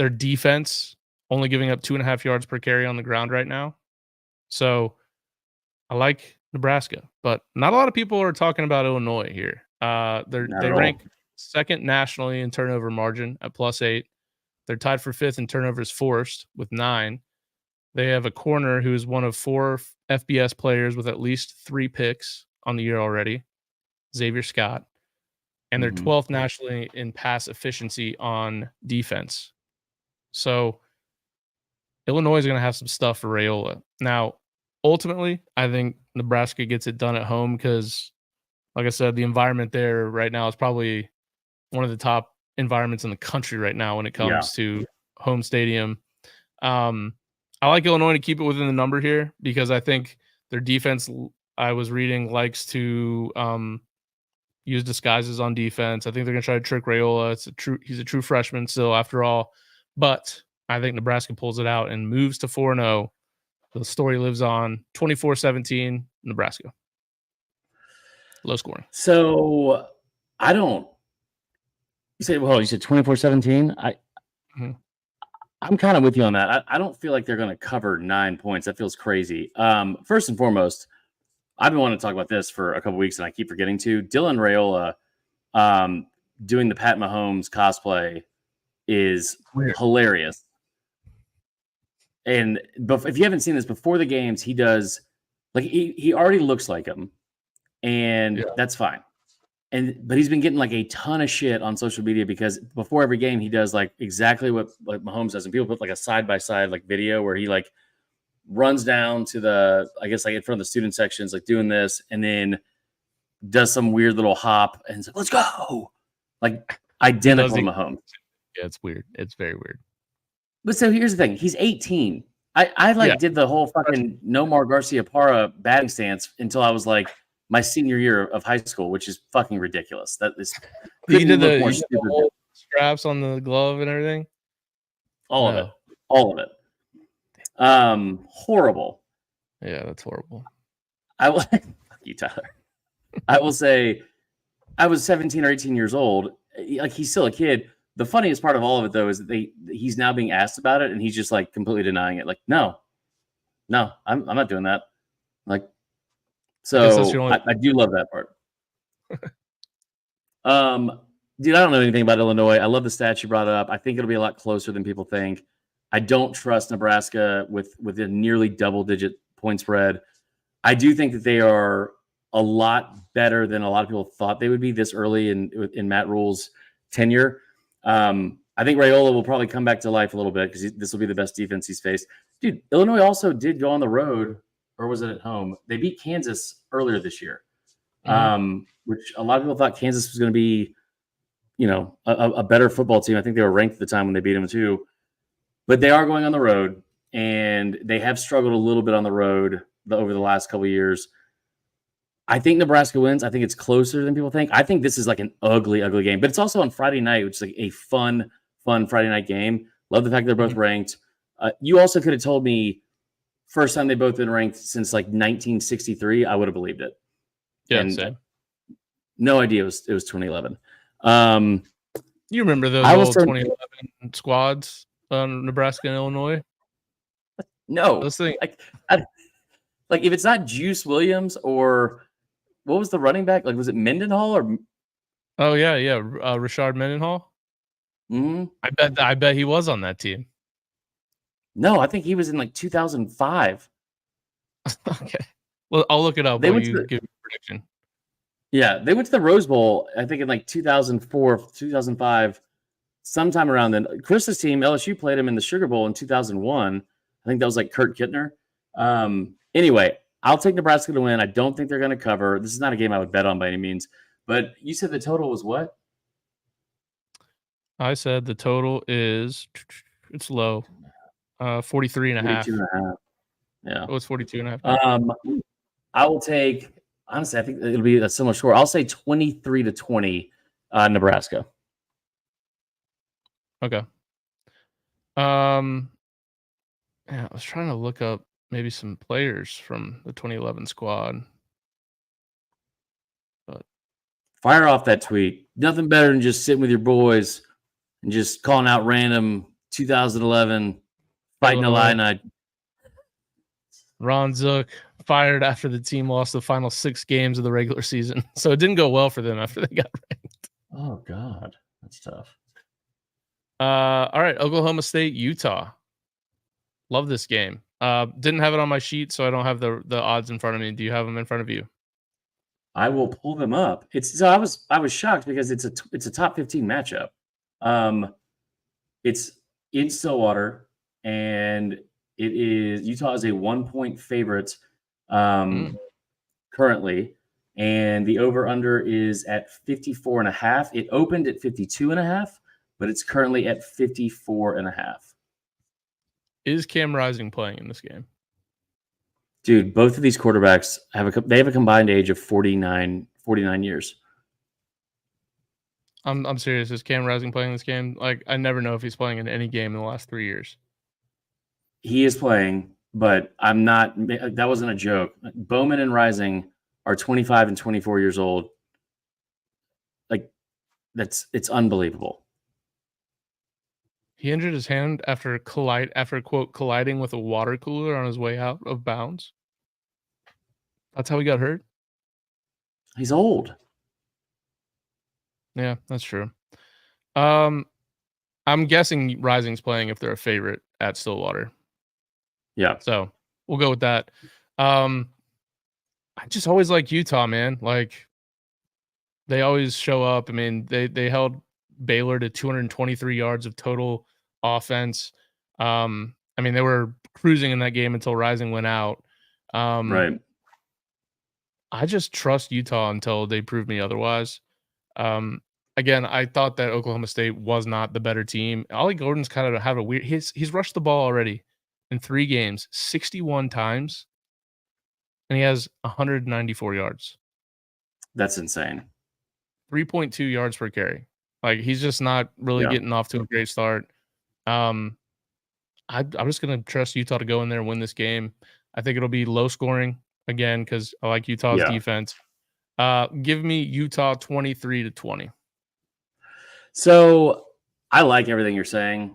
defense only giving up 2.5 yards per carry on the ground right now. So I like Nebraska, but not a lot of people are talking about Illinois here. They rank second nationally in turnover margin at +8. They're tied for 5th in turnovers forced with 9. They have a corner who is one of 4 FBS players with at least 3 picks on the year already, Xavier Scott. And they're 12th nationally in pass efficiency on defense. So Illinois is going to have some stuff for Raiola. Now, ultimately, I think Nebraska gets it done at home because, like I said, the environment there right now is probably one of the top environments in the country right now when it comes to home stadium. I like Illinois to keep it within the number here because I think their defense, I was reading, likes to use disguises on defense. I think they're going to try to trick Raiola. He's a true freshman still, after all. But I think Nebraska pulls it out and moves to 4-0. The story lives on. 24-17, Nebraska. Low scoring. So I don't. You said 24-17. I'm kind of with you on that. I don't feel like they're going to cover 9 points. That feels crazy. First and foremost, I've been wanting to talk about this for a couple weeks, and I keep forgetting to. Dylan Raiola doing the Pat Mahomes cosplay is hilarious. And if you haven't seen this, before the games, he does like he already looks like him, and that's fine. But he's been getting like a ton of shit on social media because before every game he does like exactly what Mahomes does, and people put like a side-by-side like video where he like runs down to the, I guess, like in front of the student sections, like doing this, and then does some weird little hop and says, "Let's go!" Like identical to Mahomes. Yeah, it's weird. It's very weird. But so here's the thing: he's 18. I did the whole fucking Nomar Garcia Parra batting stance until I was like, my senior year of high school, which is fucking ridiculous. That is. You did the whole straps on the glove and everything. All of it. Horrible. Yeah, that's horrible. I will. Fuck you, Tyler. I will say, I was 17 or 18 years old. Like, he's still a kid. The funniest part of all of it, though, is that he's now being asked about it, and he's just like completely denying it. Like, no, I'm not doing that. Like, so I do love that part. Dude, I don't know anything about Illinois. I love the stats you brought up. I think it'll be a lot closer than people think. I don't trust Nebraska with a nearly double-digit point spread. I do think that they are a lot better than a lot of people thought they would be this early in Matt Rule's tenure. I think Raiola will probably come back to life a little bit because this will be the best defense he's faced. Dude, Illinois also did go on the road, or was it at home? They beat Kansas earlier this year, which a lot of people thought Kansas was going to be, a better football team. I think they were ranked at the time when they beat them too. But they are going on the road, and they have struggled a little bit on the road over the last couple of years. I think Nebraska wins. I think it's closer than people think. I think this is like an ugly, ugly game. But it's also on Friday night, which is like a fun Friday night game. Love the fact they're both ranked. You also could have told me first time they've both been ranked since like 1963. I would have believed it. Yeah, and same. No idea it was 2011. You remember those old 2011 squads on Nebraska and Illinois? No, those things. Like if it's not Juice Williams or what was the running back? Like, was it Mendenhall or? Oh yeah, Rashard Mendenhall. Mm-hmm. I bet he was on that team. No, I think he was in like 2005. Okay, well, I'll look it up while you give me a prediction. Yeah, they went to the Rose Bowl, I think in like 2004, 2005, sometime around then. Chris's team, LSU, played him in the Sugar Bowl in 2001. I think that was like Kurt Kittner. Anyway, I'll take Nebraska to win. I don't think they're going to cover. This is not a game I would bet on by any means. But you said the total was what? I said the total is, it's low, 43 and a half. 42 and a half. Yeah. It was 42 and a half. I will take, honestly, I think it'll be a similar score. I'll say 23-20 Nebraska. Okay. Yeah, I was trying to look up maybe some players from the 2011 squad. But fire off that tweet. Nothing better than just sitting with your boys and just calling out random 2011 fighting Illini. Ron Zook fired after the team lost the final 6 games of the regular season. So it didn't go well for them after they got ranked. Oh, God. That's tough. All right. Oklahoma State, Utah. Love this game. Didn't have it on my sheet, so I don't have the odds in front of me. Do you have them in front of you? I will pull them up. I was shocked because it's a top 15 matchup. It's in Stillwater, and Utah is a 1-point favorite currently, and the over-under is at 54.5. It opened at 52.5, but it's currently at 54.5. Is Cam Rising playing in this game? Dude, both of these quarterbacks have a combined age of 49 years. I'm serious. Is Cam Rising playing this game? Like, I never know if he's playing in any game in the last 3 years. He is playing, but I'm not. That wasn't a joke. Bowman and Rising are 25 and 24 years old. Like, it's unbelievable. He injured his hand after quote colliding with a water cooler on his way out of bounds. That's how he got hurt. He's old. Yeah, that's true. I'm guessing Rising's playing if they're a favorite at Stillwater. Yeah. So we'll go with that. I just always like Utah, man. Like, they always show up. I mean, they held Baylor to 223 yards of total offense. I mean, they were cruising in that game until Rising went out. Right. I just trust Utah until they prove me otherwise. Again, I thought that Oklahoma State was not the better team. Ollie Gordon's kind of have a weird. He's rushed the ball already in 3 games, 61 times, and he has 194 yards. That's insane. 3.2 yards per carry. Like, he's just not really getting off to a great start. I'm just going to trust Utah to go in there and win this game. I think it'll be low scoring again because I like Utah's defense. Give me Utah 23-20. So I like everything you're saying.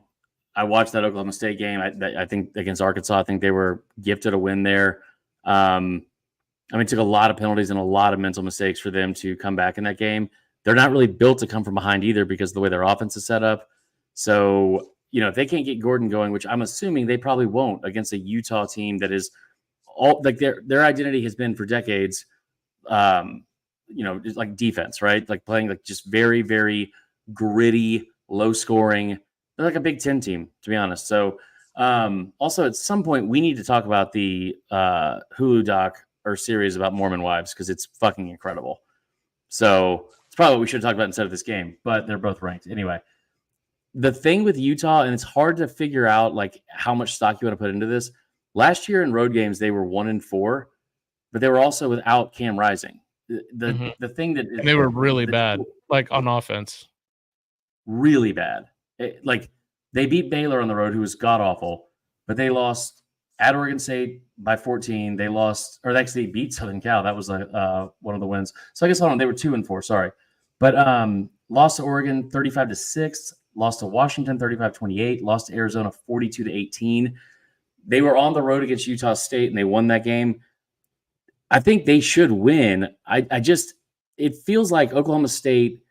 I watched that Oklahoma State game. I think against Arkansas, I think they were gifted a win there. It took a lot of penalties and a lot of mental mistakes for them to come back in that game. They're not really built to come from behind either because of the way their offense is set up. So, if they can't get Gordon going, which I'm assuming they probably won't against a Utah team that is all like their identity has been for decades, just like defense, right? Like playing like just very, very gritty, low scoring. They're like a Big Ten team, to be honest. So also at some point we need to talk about the Hulu doc or series about Mormon wives because it's fucking incredible. So it's probably what we should talk about instead of this game, but they're both ranked. Anyway, the thing with Utah, and it's hard to figure out like how much stock you want to put into this. Last year in road games, they were 1-4, but they were also without Cam Rising. The thing that and they were really bad, like on offense. Really bad. They beat Baylor on the road, who was god awful, but they lost at Oregon State by 14. They lost, or actually they beat Southern Cal. That was one of the wins. So I guess they were 2-4. Sorry, but lost to Oregon 35-6. Lost to Washington 35-28. Lost to Arizona 42-18. They were on the road against Utah State and they won that game. I think they should win. It feels like Oklahoma State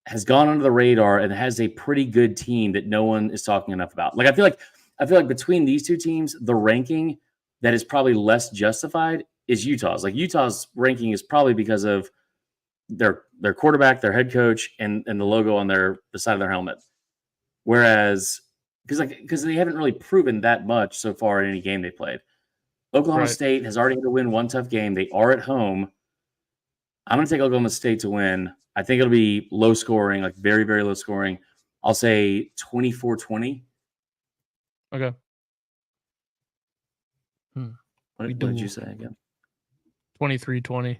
has gone under the radar and has a pretty good team that no one is talking enough about. Like I feel like between these two teams, the ranking that is probably less justified is Utah's. Like Utah's ranking is probably because of their quarterback, their head coach, and the logo on the side of their helmet. Whereas because they haven't really proven that much so far in any game they played. Oklahoma State has already had to win one tough game. They are at home. I'm going to take Oklahoma State to win. I think it'll be low scoring, like very, very low scoring. I'll say 24-20. Okay. What did you say again? 23-20.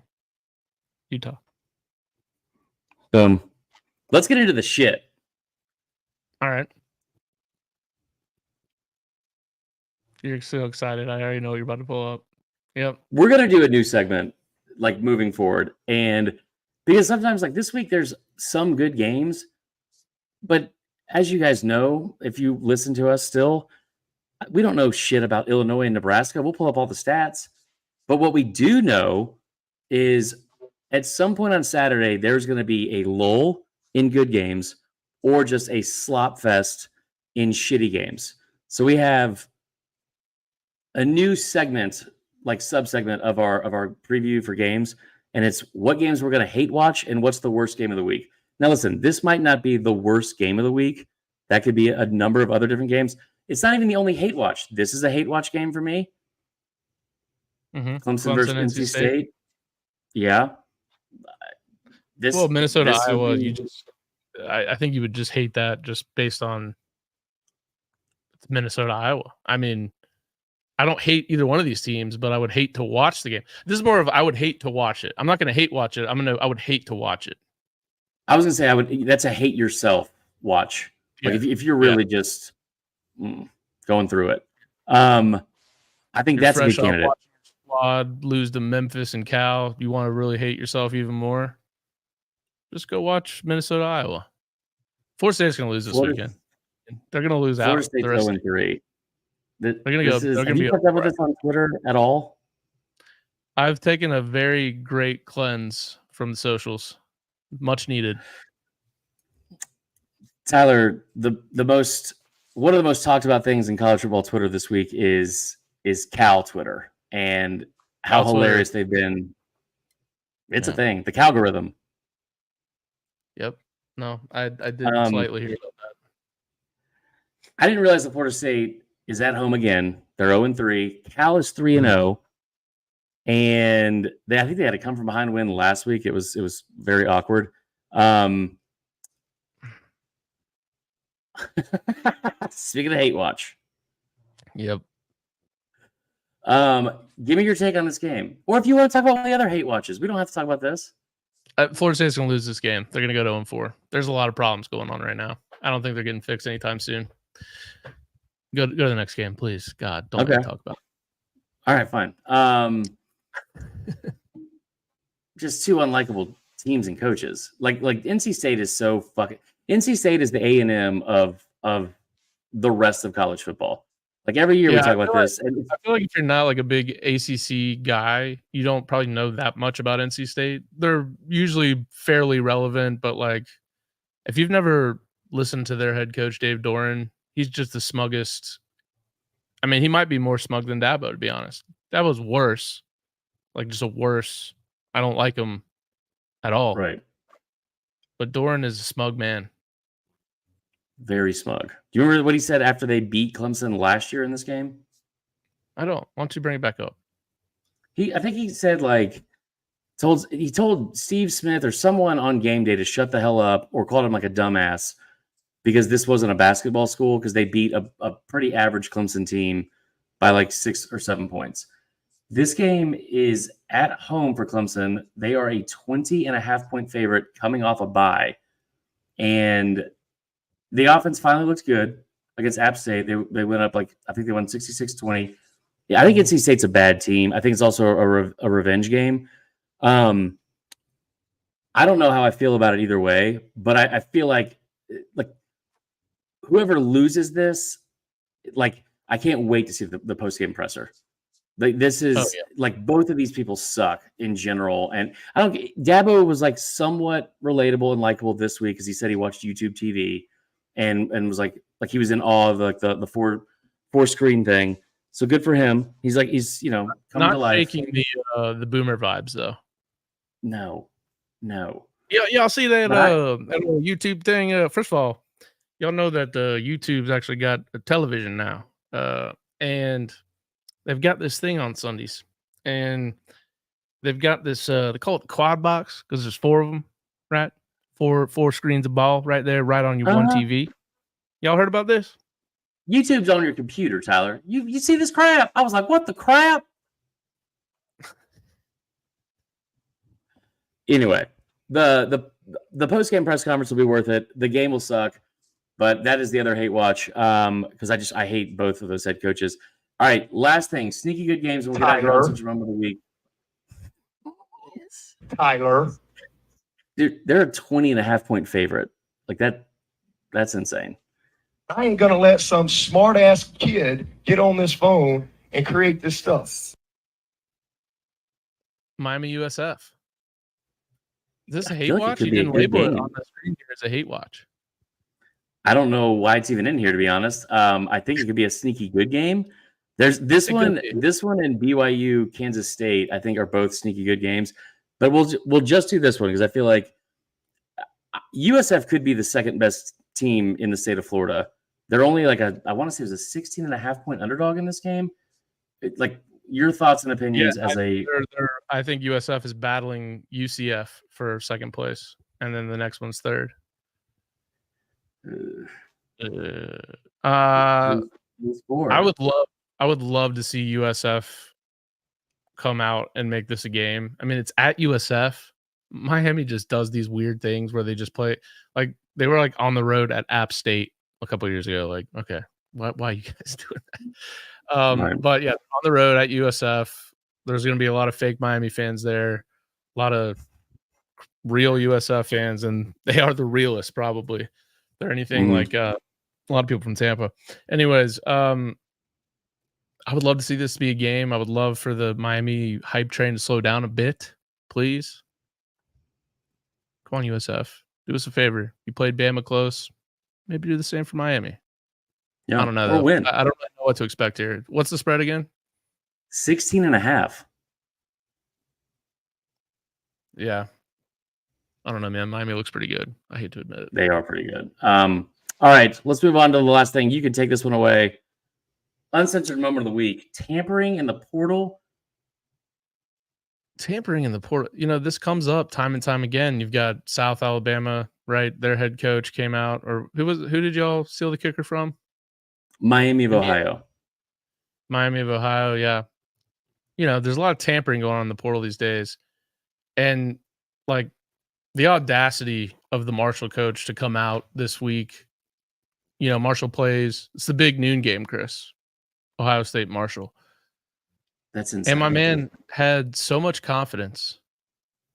Utah. Boom. Let's get into the shit. All right. You're so excited. I already know what you're about to pull up. Yep. We're going to do a new segment, like moving forward. And because sometimes, like this week, there's some good games. But as you guys know, if you listen to us still, we don't know shit about Illinois and Nebraska. We'll pull up all the stats. But what we do know is at some point on Saturday, there's going to be a lull in good games or just a slop fest in shitty games. So we have a new segment, like sub-segment of our preview for games, and it's what games we're going to hate watch and what's the worst game of the week. Now, listen, this might not be the worst game of the week. That could be a number of other different games. It's not even the only hate watch. This is a hate watch game for me. Clemson versus NC State. Yeah. Minnesota, Iowa, I think you would just hate that just based on Minnesota, Iowa. I mean, I don't hate either one of these teams, but I would hate to watch the game. This is more of I would hate to watch it. I'm not going to hate watch it. I would hate to watch it. I was going to say that's a hate yourself watch. Like if you're really just going through it. I think that's a good candidate. Squad lose to Memphis and Cal. You want to really hate yourself even more? Just go watch Minnesota, Iowa. Florida State's going to lose this weekend. They're going to lose Florida out. State's 0-3. They're going to go. Have you kept up with this on Twitter at all? I've taken a very great cleanse from the socials. Much needed. Tyler, one of the most talked about things in college football Twitter this week is Cal Twitter and how hilarious they've been. It's a thing. The Calgorithm. Yep. No, I did slightly hear about that. I didn't realize that Florida State is at home again. They're 0-3. Cal is 3-0. And I think they had a come from behind win last week. It was very awkward. Speaking of hate watch. Yep. Give me your take on this game. Or if you want to talk about one of the other hate watches. We don't have to talk about this. Florida State's going to lose this game. They're going to go to 0-4. There's a lot of problems going on right now. I don't think they're getting fixed anytime soon. Go to the next game, please. God, don't let me talk about it. All right, fine. Just two unlikable teams and coaches. Like NC State is so fucking. NC State is the A&M of the rest of college football. Like every year we talk about this. I feel like if you're not like a big ACC guy, you don't probably know that much about NC State. They're usually fairly relevant, but like if you've never listened to their head coach, Dave Doran, he's just the smuggest. I mean, he might be more smug than Dabo, to be honest. Dabo's worse. Like just a worse. I don't like him at all. Right. But Doran is a smug man. Very smug. Do you remember what he said after they beat Clemson last year in this game? I don't. Why don't you bring it back up? I think he said he told Steve Smith or someone on game day to shut the hell up, or called him like a dumbass because this wasn't a basketball school, because they beat a pretty average Clemson team by like 6 or 7 points. This game is at home for Clemson. They are a 20.5-point favorite coming off a bye, and the offense finally looks good against App State. They went up I think they won 66-20. Yeah, I think NC State's a bad team. I think it's also a revenge game. I don't know how I feel about it either way, but I feel like whoever loses this, I can't wait to see the post-game presser. This is both of these people suck in general. And Dabo was somewhat relatable and likable this week because he said he watched YouTube TV. And was like he was in awe of the four screen thing. So good for him. He's coming to life. Not taking the boomer vibes though. No. Yeah, I'll see that little YouTube thing. First of all, y'all know that YouTube's actually got a television now, and they've got this thing on Sundays, and they've got this. They call it the quad box because there's 4 of them, right? Four screens of ball right there, right on your one TV. Y'all heard about this? YouTube's on your computer, Tyler. You see this crap? I was like, what the crap? Anyway, the post-game press conference will be worth it. The game will suck, but that is the other hate watch because I hate both of those head coaches. All right, last thing, sneaky good games. We'll get out of here of the week. Tyler. Dude, they're a 20.5-point favorite. That's insane. I ain't gonna let some smart ass kid get on this phone and create this stuff. Miami USF. Is this a hate watch? You didn't label it on the screen here as a hate watch. I don't know why it's even in here, to be honest. I think it could be a sneaky good game. There's this one and BYU, Kansas State, I think are both sneaky good games. But we'll just do this one because I feel like USF could be the second best team in the state of Florida. They're only I want to say it was a 16.5-point underdog in this game. Your thoughts and opinions I think USF is battling UCF for second place, and then the next one's third. I would love to see USF come out and make this a game. I mean, it's at USF. Miami just does these weird things where they just play they were on the road at App State a couple of years ago. Okay, why are you guys doing that? Right. But yeah, on the road at USF, there's going to be a lot of fake Miami fans there, a lot of real USF fans, and they are the realest probably. They're anything like a lot of people from Tampa. Anyways, I would love to see this be a game. I would love for the Miami hype train to slow down a bit, please. Come on, USF. Do us a favor. You played Bama close. Maybe do the same for Miami. Yeah, I don't know. Or win. I don't really know what to expect here. What's the spread again? 16.5. Yeah. I don't know, man. Miami looks pretty good. I hate to admit it. They are pretty good. All right, let's move on to the last thing. You can take this one away. Uncensored moment of the week. Tampering in the portal. Tampering in the portal. This comes up time and time again. You've got South Alabama, right? Their head coach came out. Or who did y'all steal the kicker from? Miami of Ohio. Miami of Ohio, yeah. There's a lot of tampering going on in the portal these days. And the audacity of the Marshall coach to come out this week. You know, Marshall plays. It's the big noon game, Chris. Ohio State Marshall. That's insane. And my man had so much confidence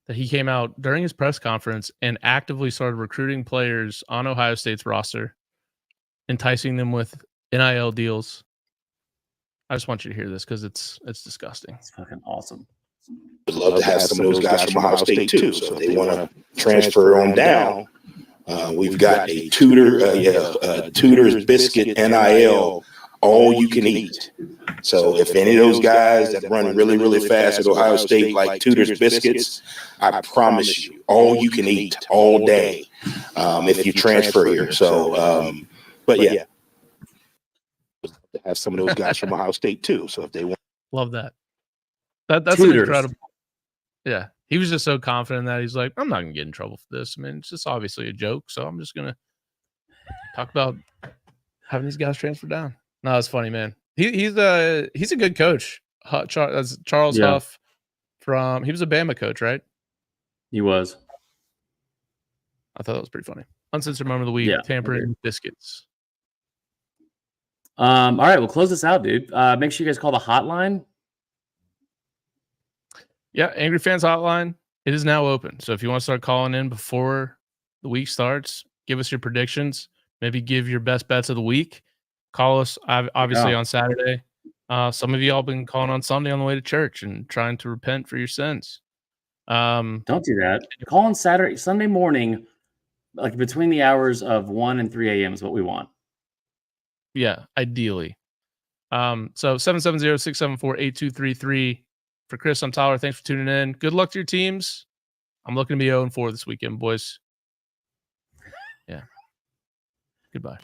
that he came out during his press conference and actively started recruiting players on Ohio State's roster, enticing them with NIL deals. I just want you to hear this because it's disgusting. It's fucking awesome. Would love to have some of those guys from Ohio State too. So if they want to transfer on down, we've got a Tudor's biscuit NIL, all you can eat. So if any of those guys that run really, really fast at Ohio State like Tudor's biscuits, I promise you, all you can eat all day if you transfer here. So, but yeah, to have some of those guys from Ohio State too. So if they want, love that. That's an incredible. Yeah, he was just so confident that he's like, I'm not gonna get in trouble for this. I mean, it's just obviously a joke, so I'm just gonna talk about having these guys transfer down. No, it's funny, man. He's a good coach. Charles Huff he was a Bama coach, right? He was. I thought that was pretty funny. Uncensored moment of the week, tampering biscuits. All right, we'll close this out, dude. Make sure you guys call the hotline. Yeah, Angry Fans Hotline. It is now open. So if you want to start calling in before the week starts, give us your predictions. Maybe give your best bets of the week. Call us, obviously, on Saturday. Some of you all been calling on Sunday on the way to church and trying to repent for your sins. Don't do that. Call on Sunday morning, like between the hours of 1 and 3 a.m. is what we want. Yeah, ideally. So 770-674-8233. For Chris, I'm Tyler. Thanks for tuning in. Good luck to your teams. I'm looking to be 0-4 this weekend, boys. Yeah. Goodbye.